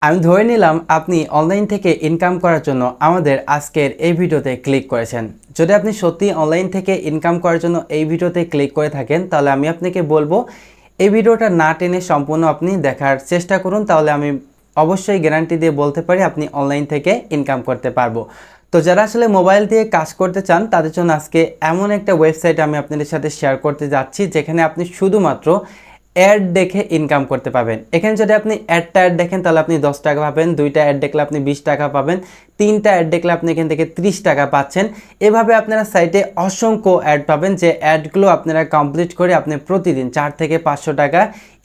আমি ধরে নিলাম আপনি অনলাইন থেকে ইনকাম করার জন্য আমাদের আজকের এই ভিডিওতে ক্লিক করেছেন। যদি আপনি সত্যি অনলাইন থেকে ইনকাম করার জন্য এই ভিডিওতে ক্লিক করে থাকেন, তাহলে আমি আপনাকে বলবো এই ভিডিওটা না টেনে সম্পূর্ণ আপনি দেখার চেষ্টা করুন। তাহলে আমি অবশ্যই গ্যারান্টি দিয়ে বলতে পারি আপনি অনলাইন থেকে ইনকাম করতে পারবো। তো যারা আসলে মোবাইল দিয়ে কাজ করতে চান তাদের জন্য আজকে এমন একটা ওয়েবসাইট আমি আপনাদের সাথে শেয়ার করতে যাচ্ছি, যেখানে আপনি শুধুমাত্র অ্যাড দেখে ইনকাম করতে পাবেন। এখানে যদি আপনি অ্যাড দেখেন তাহলে আপনি 10 টাকা পাবেন, 2টা অ্যাড দেখলে আপনি 20 টাকা পাবেন, 3টা অ্যাড দেখলে আপনি এখান থেকে 30 টাকা পাচ্ছেন। এভাবে আপনারা সাইটে অসংখ্য অ্যাড পাবেন, যে অ্যাডগুলো আপনারা কমপ্লিট করে আপনি প্রতিদিন 4 থেকে 500 টাকা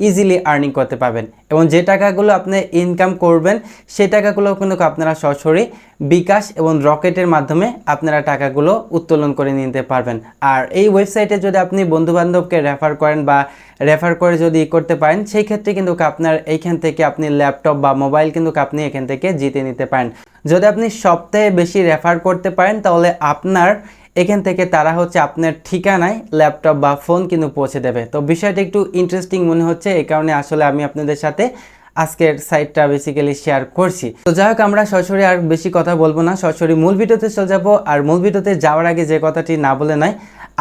ইজিলি আর্নিং করতে পারবেন। এবং যে টাকাগুলো আপনি ইনকাম করবেন সেই টাকাগুলো কিন্তু আপনারা সরাসরি বিকাশ এবং রকেটের মাধ্যমে আপনারা টাকাগুলো উত্তোলন করে নিতে পারবেন। আর এই ওয়েবসাইটে যদি আপনি বন্ধুবান্ধবকে রেফার করেন বা রেফার করে যদি করতে পারেন, সেই ক্ষেত্রে কিন্তু আপনার এইখান থেকে আপনি ল্যাপটপ বা মোবাইল কিন্তু আপনি এখান থেকে জিতে নিতে পারেন। যদি আপনি সবথেকে বেশি রেফার করতে পারেন তাহলে আপনার এখান থেকে তারা আপনার ঠিকানায় ল্যাপটপ বা ফোন কিন্তু পৌঁছে দেবে। তো বিষয়টা একটু ইন্টারেস্টিং মনে হচ্ছে, এই কারণে আসলে আমি আপনাদের সাথে আজকের সাইটটা বেসিক্যালি শেয়ার করছি। তো যাই হোক, আমরা সরাসরি আর বেশি কথা বলবো না, সরাসরি মূল ভিডিওতে চলে যাবো। আর মূল ভিডিওতে যাওয়ার আগে যে কথাটি না বলে নয়,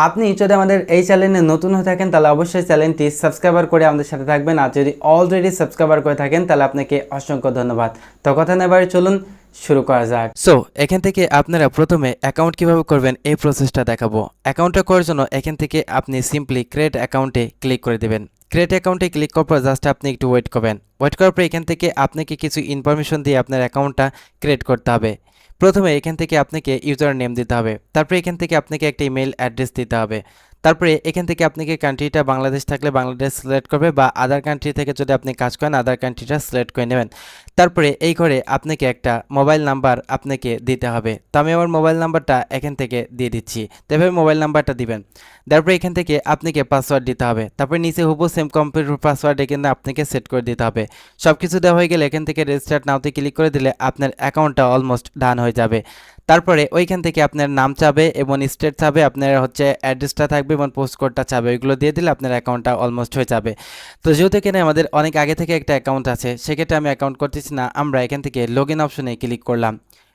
আপনি যদি আমাদের এই চ্যানেলে নতুন হয়ে থাকেন তাহলে অবশ্যই চ্যানেলটি সাবস্ক্রাইবার করে আমাদের সাথে থাকবেন। আর যদি অলরেডি সাবস্ক্রাইবার করে থাকেন তাহলে আপনাকে অসংখ্য ধন্যবাদ। তো কথা না বাড়িয়ে চলুন শুরু করা যাক। সো এখান থেকে আপনারা প্রথমে অ্যাকাউন্ট কিভাবে করবেন এই প্রসেসটা দেখাবো। অ্যাকাউন্টটা করার জন্য এখান থেকে আপনি সিম্পলি ক্রিয়েট অ্যাকাউন্টে ক্লিক করে দেবেন। ক্রিয়েট অ্যাকাউন্টে ক্লিক করার পর জাস্ট আপনি একটু ওয়েট করবেন। ওয়েট করার পর এখান থেকে আপনাকে কিছু ইনফরমেশন দিয়ে আপনার অ্যাকাউন্টটা ক্রিয়েট করতে হবে। প্রথমে এখান থেকে আপনাকে ইউজার নেম দিতে হবে, তারপরে এখান থেকে আপনাকে একটা ইমেল অ্যাড্রেস দিতে হবে। তারপরে এখান থেকে আপনাকে কান্ট্রিটা বাংলাদেশ থাকলে বাংলাদেশ সিলেক্ট করবে, বা আদার কান্ট্রি থেকে যদি আপনি কাজ করেন আদার কান্ট্রিটা সিলেক্ট করে নেবেন। তারপরে এই ঘরে আপনাকে একটা মোবাইল নাম্বার আপনাকে দিতে হবে। তো আমি আমার মোবাইল নাম্বারটা এখান থেকে দিয়ে দিচ্ছি। তবে মোবাইল নাম্বারটা দিবেন। তারপরে এখান থেকে আপনাকে পাসওয়ার্ড দিতে হবে। তারপরে নিচে হুবহু সেম কম্পিউটার পাসওয়ার্ড এখানে আপনাকে সেট করে দিতে হবে। সব কিছু দেওয়া হয়ে গেলে এখান থেকে রেজিস্টার্ড নাওতে ক্লিক করে দিলে আপনার অ্যাকাউন্টটা অলমোস্ট ডান হয়ে যাবে। তারপরে ওইখান থেকে আপনার নাম চাবে এবং স্টেট চাবে, আপনার অ্যাড্রেসটা থাকবে এবং পোস্ট কোডটা চাবে, ওইগুলো দিয়ে দিলে আপনার অ্যাকাউন্টটা অলমোস্ট হয়ে যাবে। তো যেহেতু এখানে আমাদের অনেক আগে থেকে একটা অ্যাকাউন্ট আছে, সেক্ষেত্রে আমি অ্যাকাউন্ট করতেছি না, আমরা এখান থেকে লগ ইন অপশনে ক্লিক করলাম।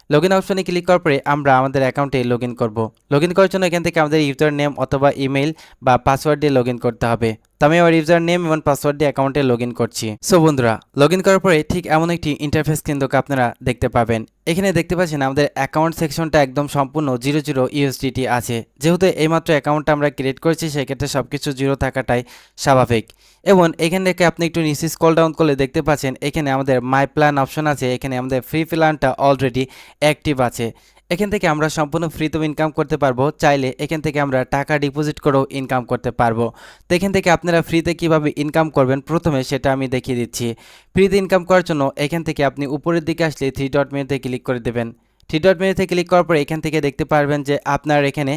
লগ ইন অপশনে ক্লিক করার পরে আমরা আমাদের অ্যাকাউন্টে লগ ইন করবো। লগ ইন করার জন্য এখান থেকে আমাদের ইউজার নেম অথবা ইমেল বা পাসওয়ার্ড দিয়ে লগ ইন করতে হবে। তো আমি আমার ইউজার নেম এবং পাসওয়ার্ড দিয়ে অ্যাকাউন্টে লগ ইন করছি। সো বন্ধুরা, লগ ইন করার পরে ঠিক এমন একটি ইন্টারফেস কিন্তু আপনারা দেখতে পাবেন। এখানে দেখতে পাচ্ছেন আমাদের অ্যাকাউন্ট সেকশনটা একদম সম্পূর্ণ 00 USDT আছে। যেহেতু এইমাত্র অ্যাকাউন্টটা আমরা ক্রিয়েট করেছি, সেক্ষেত্রে সব কিছু জিরো থাকাটাই স্বাভাবিক। এবং এখান থেকে আপনি একটু নিচে স্ক্রল ডাউন করলে দেখতে পাচ্ছেন এখানে আমাদের মাই প্ল্যান অপশন আছে। এখানে আমাদের ফ্রি প্ল্যানটা অলরেডি অ্যাক্টিভ আছে। এখান থেকে আমরা সম্পূর্ণ ফ্রিতেও ইনকাম করতে পারবো, চাইলে এখান থেকে আমরা টাকা ডিপোজিট করেও ইনকাম করতে পারবো। তো এখান থেকে আপনারা ফ্রিতে কিভাবে ইনকাম করবেন প্রথমে সেটা আমি দেখিয়ে দিচ্ছি। ফ্রিতে ইনকাম করার জন্য এখান থেকে আপনি উপরের দিকে আসলে 3 ডট মেনুতে ক্লিক করে দেবেন। 3 ডট মেনুতে ক্লিক করার পর এখান থেকে দেখতে পারবেন যে আপনার এখানে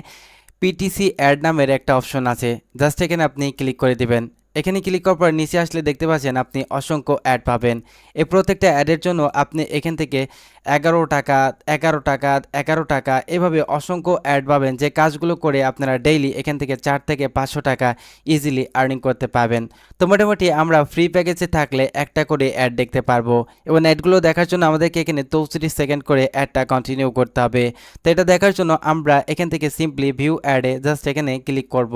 পিটিসি অ্যাড নামের একটা অপশন আছে, জাস্ট এখানে আপনি ক্লিক করে দেবেন। এখানে ক্লিক করার পর নিচে আসলে দেখতে পাচ্ছেন আপনি অসংখ্য অ্যাড পাবেন। এই প্রত্যেকটা অ্যাডের জন্য আপনি এখান থেকে 11 টাকা 11 টাকা 11 টাকা এভাবে অসংখ্য অ্যাড পাবেন, যে কাজগুলো করে আপনারা ডেইলি এখান থেকে 4 থেকে 500 টাকা ইজিলি আর্নিং করতে পারবেন। তো মোটামুটি আমরা ফ্রি প্যাকেজে থাকলে একটা করে অ্যাড দেখতে পারবো, এবং অ্যাডগুলো দেখার জন্য আমাদেরকে এখানে 34 সেকেন্ড করে অ্যাডটা কন্টিনিউ করতে হবে। তো এটা দেখার জন্য আমরা এখান থেকে সিম্পলি ভিউ অ্যাডে জাস্ট এখানে ক্লিক করব।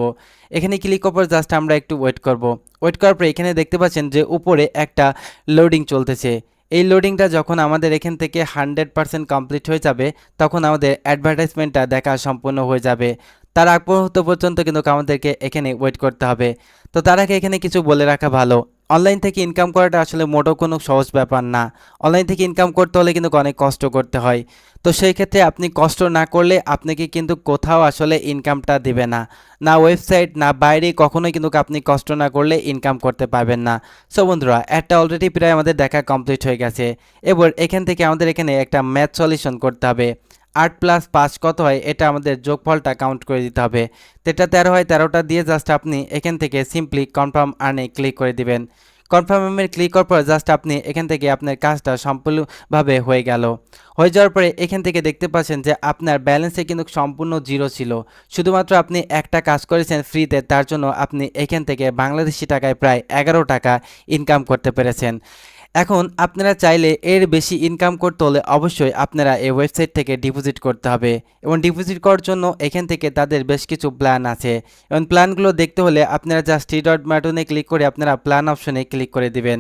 এখানে ক্লিক করার পর জাস্ট আমরা একটু ওয়েট করব। ওয়েট করার পর এখানে দেখতে পাচ্ছেন যে উপরে একটা লোডিং চলতেছে। এই লোডিংটা যখন আমাদের এখান থেকে 100% কমপ্লিট হয়ে যাবে, তখন আমাদের অ্যাডভার্টাইজমেন্টটা দেখা সম্পূর্ণ হয়ে যাবে। তার আগ মুহূর্ত পর্যন্ত কিন্তু আমাদেরকে এখানে ওয়েট করতে হবে। তো তার আগে এখানে কিছু বলে রাখা ভালো, অনলাইন থেকে ইনকাম করাটা আসলে মোটেও কোনো সহজ ব্যাপার না। অনলাইন থেকে ইনকাম করতে হলে কিন্তু অনেক কষ্ট করতে হয়। তো সেই ক্ষেত্রে আপনি কষ্ট না করলে আপনাকে কিন্তু কোথাও আসলে ইনকামটা দেবে না, না ওয়েবসাইট না বাইরে, কখনোই কিন্তু আপনি কষ্ট না করলে ইনকাম করতে পারবেন না। সো বন্ধুরা, একটা অলরেডি প্রায় আমাদের দেখা কমপ্লিট হয়ে গেছে। এবার এখান থেকে আমাদের এখানে একটা ম্যাথ সলিউশন করতে হবে। 8 + 5 কত হয় এটা আমাদের যোগফলটা কাউন্ট করে দিতে হবে। তো এটা 13 হয়, 13টা দিয়ে জাস্ট আপনি এখান থেকে সিম্পলি কনফার্ম আর্নে ক্লিক করে দিবেন। কনফার্মে ক্লিক করার পর জাস্ট আপনি এখান থেকে আপনার কাজটা সম্পূর্ণভাবে হয়ে গেল। হয়ে যাওয়ার পরে এখান থেকে দেখতে পাচ্ছেন যে আপনার ব্যালেন্সে কিন্তু সম্পূর্ণ জিরো ছিল। শুধুমাত্র আপনি একটা কাজ করেছেন ফ্রিতে, তার জন্য আপনি এখান থেকে বাংলাদেশি টাকায় প্রায় 11 টাকা ইনকাম করতে পেরেছেন। এখন আপনারা চাইলে এর বেশি ইনকাম করতে হলে অবশ্যই আপনারা এই ওয়েবসাইট থেকে ডিপোজিট করতে হবে এবং ডিপোজিট করার জন্য এখান থেকে তাদের বেশ কিছু প্ল্যান আছে এবং প্ল্যানগুলো দেখতে হলে আপনারা জাস্ট থ্রি ডট বাটনে ক্লিক করে আপনারা প্ল্যান অপশনে ক্লিক করে দিবেন।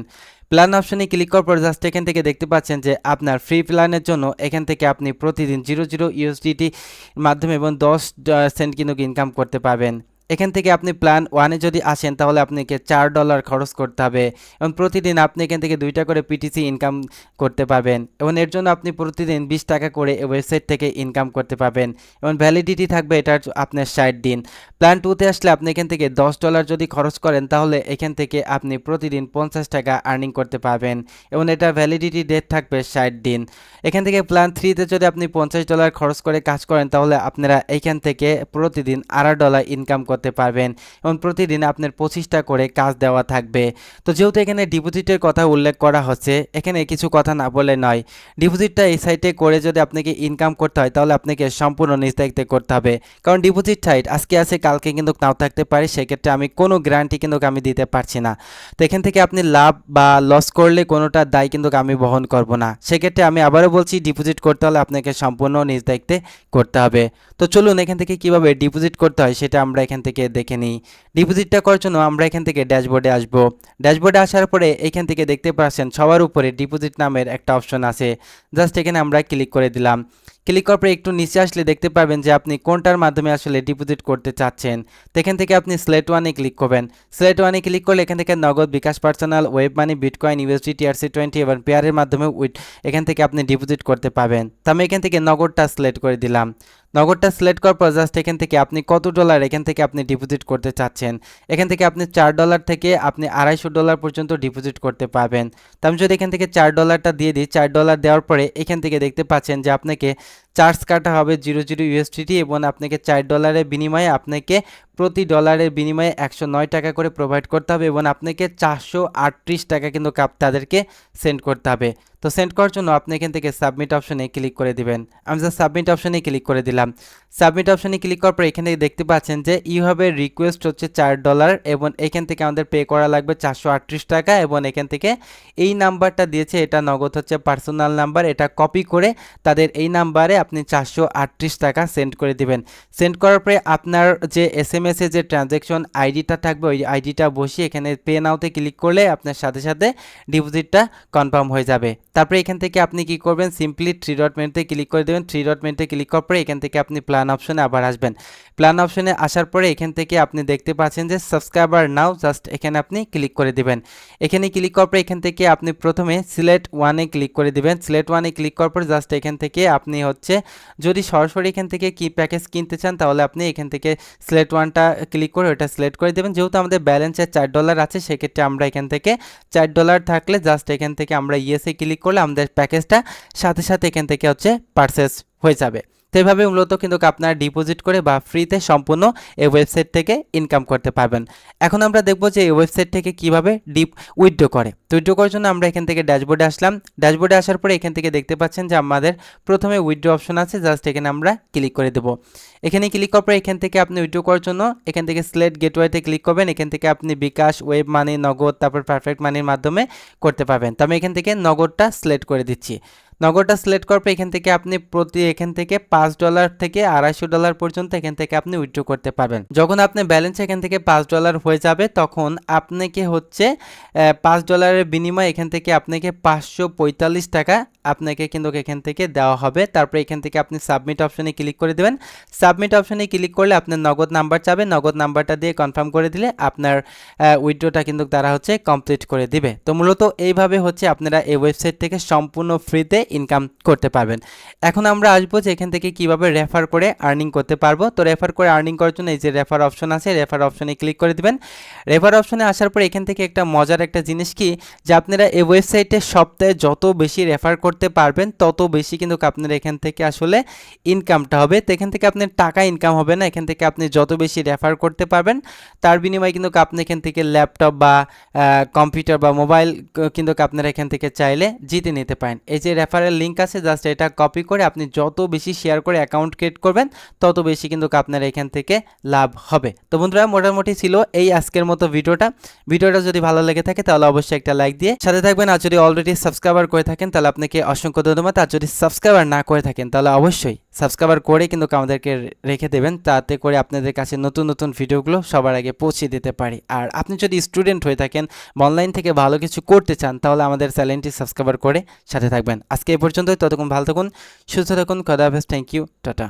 প্ল্যান অপশনে ক্লিক করার পর জাস্ট এখান থেকে দেখতে পাচ্ছেন যে আপনার ফ্রি প্ল্যানের জন্য এখান থেকে আপনি প্রতিদিন 00 USDT মাধ্যমে এবং 10 সেন্ট কিন্তু ইনকাম করতে পারবেন। এখান থেকে আপনি প্ল্যান 1-এ যদি আসেন তাহলে আপনাকে $4 খরচ করতে হবে এবং প্রতিদিন আপনি এখান থেকে 2টা করে পিটিসি ইনকাম করতে পারবেন এবং এর জন্য আপনি প্রতিদিন 20 টাকা করে এই ওয়েবসাইট থেকে ইনকাম করতে পারবেন এবং ভ্যালিডিটি থাকবে এটার আপনার 60 দিন। প্ল্যান 2-তে আসলে আপনি এখান থেকে $10 যদি খরচ করেন তাহলে এখান থেকে আপনি প্রতিদিন 50 টাকা আর্নিং করতে পারবেন এবং এটার ভ্যালিডিটি ডেট থাকবে 60 দিন। এখান থেকে প্ল্যান 3-তে যদি আপনি $50 খরচ করে কাজ করেন তাহলে আপনারা এখান থেকে প্রতিদিন $8 ইনকাম করতে পারবেন এবং প্রতিদিন আপনার 25টা করে কাজ দেওয়া থাকবে। তো যেহেতু এখানে ডিপোজিটের কথা উল্লেখ করা হচ্ছে, এখানে কিছু কথা না বলে নয়। ডিপোজিটটা এই সাইটে করে যদি আপনাকে ইনকাম করতে হয় তাহলে আপনাকে সম্পূর্ণ নিজ দায়িত্বে করতে হবে, কারণ ডিপোজিট সাইট আজকে আছে কালকে কিন্তু নাও থাকতে পারে, সেক্ষেত্রে আমি কোনো গ্যারান্টি কিন্তু আমি দিতে পারছি না। তো এখান থেকে আপনি লাভ বা লস করলে কোনোটা দায় কিন্তু আমি বহন করব না। সেক্ষেত্রে আমি আবারও বলছি, ডিপোজিট করতে হলে আপনাকে সম্পূর্ণ নিজ দায়িত্বে করতে হবে। তো চলুন এখান থেকে কিভাবে ডিপোজিট করতে হয় সেটা আমরা এখান থেকে দেখে নিই। ডিপোজিটটা করার জন্য আমরা এখান থেকে ড্যাশবোর্ডে আসব। ড্যাশবোর্ডে আসার পরে এখান থেকে দেখতে পাচ্ছেন সবার উপরে ডিপোজিট নামের একটা অপশন আছে, জাস্ট এখানে আমরা ক্লিক করে দিলাম। ক্লিক করার পরে একটু নিচে আসলে দেখতে পাবেন যে আপনি কোনটার মাধ্যমে আসলে ডিপোজিট করতে চাচ্ছেন। তো এখান থেকে আপনি স্লেট 1-এ ক্লিক করবেন। স্লেট 1-এ ক্লিক করলে এখান থেকে Nagad, bKash, personal, web money, bitcoin, USDT, ERC20 এবং পেয়ারের মাধ্যমে এখান থেকে আপনি ডিপোজিট করতে পারবেন। তো আমি এখান থেকে নগদটা সিলেক্ট করে দিলাম। নগদটা সিলেক্ট করার পর জাস্ট এখান থেকে আপনি কত ডলার এখান থেকে আপনি ডিপোজিট করতে চাচ্ছেন, এখান থেকে আপনি $4 থেকে আপনি $250 পর্যন্ত ডিপোজিট করতে পারবেন। তো আমি যদি এখান থেকে $4টা দিয়ে দিই, $4 দেওয়ার পরে এখান থেকে দেখতে পাচ্ছেন যে আপনাকে চার্জ কাটা হবে 00 USDT এবং আপনাকে $4 বিনিময়ে আপনাকে প্রতি ডলারের বিনিময়ে 109 টাকা করে প্রোভাইড করতে হবে এবং আপনাকে 438 টাকা কিন্তু তাদেরকে সেন্ড করতে হবে। তো সেন্ড করার জন্য আপনি এখান থেকে সাবমিট অপশনে ক্লিক করে দিবেন। আমি জাস্ট সাবমিট অপশনে ক্লিক করে দিলাম। সাবমিট অপশনে ক্লিক করার পর এখান থেকে দেখতে পাচ্ছেন যে ইউ হ্যাভ এ রিকোয়েস্ট হচ্ছে $4 এবং এখান থেকে আমাদের পে করা লাগবে 438 টাকা এবং এখান থেকে এই নাম্বারটা দিয়েছে, এটা নগদ হচ্ছে পার্সোনাল নাম্বার, এটা কপি করে তাদের এই নাম্বারে আপনি 438 টাকা সেন্ড করে দিবেন। সেন্ড করার পরে আপনার যে SMS এ যে ট্রানজ্যাকশন আইডিটা থাকবে ওই আইডিটা বসিয়ে এখানে পে নাওতে ক্লিক করলে আপনার সাথে সাথে ডিপোজিটটা কনফার্ম হয়ে যাবে। তারপরে এখান থেকে আপনি কি করবেন, সিম্পলি 3 ডট মেনুতে ক্লিক করে দেবেন। 3 ডট মেনুতে ক্লিক করার পরে এখান থেকে আপনি প্ল্যান অপশনে আবার আসবেন। প্ল্যান অপশনে আসার পরে এখান থেকে আপনি দেখতে পাচ্ছেন যে সাবস্ক্রাইবার নাও, জাস্ট এখানে আপনি ক্লিক করে দিবেন। এখানে ক্লিক করার পরে এখান থেকে আপনি প্রথমে সিলেট 1-এ ক্লিক করে দিবেন। সিলেট 1-এ ক্লিক করার পর জাস্ট এখান থেকে আপনি হচ্ছে যদি সরাসরি এখান থেকে কি প্যাকেজ কিনতে চান তাহলে আপনি এখান থেকে সিলেট 1টা ক্লিক করে ওটা সিলেক্ট করে দেবেন। যেহেতু আমাদের ব্যালেন্সে $4 আছে সেক্ষেত্রে আমরা এখান থেকে $4 থাকলে জাস্ট এখান থেকে আমরা ইয়েসে ক্লিক করলে আমাদের প্যাকেজটা সাথে সাথে এখান থেকে হচ্ছে পারচেস হয়ে যাবে। তো এইভাবে মূলত কিন্তু আপনারা ডিপোজিট করে বা ফ্রিতে সম্পূর্ণ এই ওয়েবসাইট থেকে ইনকাম করতে পারবেন। এখন আমরা দেখব যে এই ওয়েবসাইট থেকে কিভাবে উইথড্র করে। তো উইথড্র করার জন্য আমরা এখান থেকে ড্যাশবোর্ডে আসলাম। ড্যাশবোর্ডে আসার পরে এখান থেকে দেখতে পাচ্ছেন যে আমাদের প্রথমে উইথড্র অপশন আছে, জাস্ট এখানে আমরা ক্লিক করে দেব। এখানে ক্লিক করার পরে এখান থেকে আপনি উইথড্র করার জন্য এখান থেকে সিলেক্ট গেটওয়েতে ক্লিক করবেন। এখান থেকে আপনি বিকাশ, ওয়েব মানি, নগদ, তারপর পারফেক্ট মানির মাধ্যমে করতে পারবেন। তো আমি এখান থেকে নগদটা সিলেক্ট করে দিচ্ছি। নগদটা সিলেক্ট করার পর এখান থেকে আপনি এখান থেকে $5 থেকে $250 পর্যন্ত এখান থেকে আপনি উইথড্র করতে পারবেন। যখন আপনার ব্যালেন্স এখান থেকে $5 হয়ে যাবে তখন আপনাকে হচ্ছে $5 বিনিময়ে এখান থেকে আপনাকে 545 টাকা আপনাকে কিন্তু এখান থেকে দেওয়া হবে। তারপরে এখান থেকে আপনি সাবমিট অপশনে ক্লিক করে দেবেন। সাবমিট অপশনে ক্লিক করলে আপনার নগদ নাম্বার চাবে, নগদ নাম্বারটা দিয়ে কনফার্ম করে দিলে আপনার উইথড্রটা কিন্তু তারা হচ্ছে কমপ্লিট করে দিবে। তো মূলত এইভাবে হচ্ছে আপনারা এই ওয়েবসাইট থেকে সম্পূর্ণ ফ্রিতে ইনকাম করতে পারবেন। এখন আমরা আসবো যে এখান থেকে কিভাবে রেফার করে আর্নিং করতে পারবো। তো রেফার করে আর্নিং করার জন্য এই যে রেফার অপশন আছে, রেফার অপশনে ক্লিক করে দিবেন। রেফার অপশনে আসার পরে এখান থেকে একটা মজার একটা জিনিস কি যে আপনারা এই ওয়েবসাইটে সপ্তাহে যত বেশি রেফার করতে করতে পারবেন তত বেশি কিন্তু আপনার এখান থেকে আসলে ইনকামটা হবে। তো এখান থেকে আপনার টাকা ইনকাম হবে না, এখান থেকে আপনি যত বেশি রেফার করতে পারবেন তার বিনিময়ে কিন্তু আপনি এখান থেকে ল্যাপটপ বা কম্পিউটার বা মোবাইল কিন্তু আপনারা এখান থেকে চাইলে জিতে নিতে পারেন। এই যে রেফারেল লিঙ্ক আছে, জাস্ট এটা কপি করে আপনি যত বেশি শেয়ার করে অ্যাকাউন্ট ক্রিয়েট করবেন তত বেশি কিন্তু আপনার এখান থেকে লাভ হবে। তো বন্ধুরা মোটামুটি ছিল এই আজকের মতো ভিডিওটা যদি ভালো লেগে থাকে তাহলে অবশ্যই একটা লাইক দিয়ে সাথে থাকবেন। আর যদি অলরেডি সাবস্ক্রাইবার করে থাকেন তাহলে আপনাকে অসংখ্য ধন্যবাদ। আর যদি সাবস্ক্রাইবার না করে থাকেন তাহলে অবশ্যই সাবস্ক্রাইবার করে কিন্তু আমাদেরকে রেখে দেবেন, তাতে করে আপনাদের কাছে নতুন নতুন ভিডিওগুলো সবার আগে পৌঁছে দিতে পারি। আর আপনি যদি স্টুডেন্ট হয়ে থাকেন, অনলাইন থেকে ভালো কিছু করতে চান, তাহলে আমাদের চ্যানেলটি সাবস্ক্রাইবার করে সাথে থাকবেন। আজকে এই পর্যন্তই, ততক্ষণ ভালো থাকুন, সুস্থ থাকুন, খোদা হাফেজ, থ্যাংক ইউ, টাটা।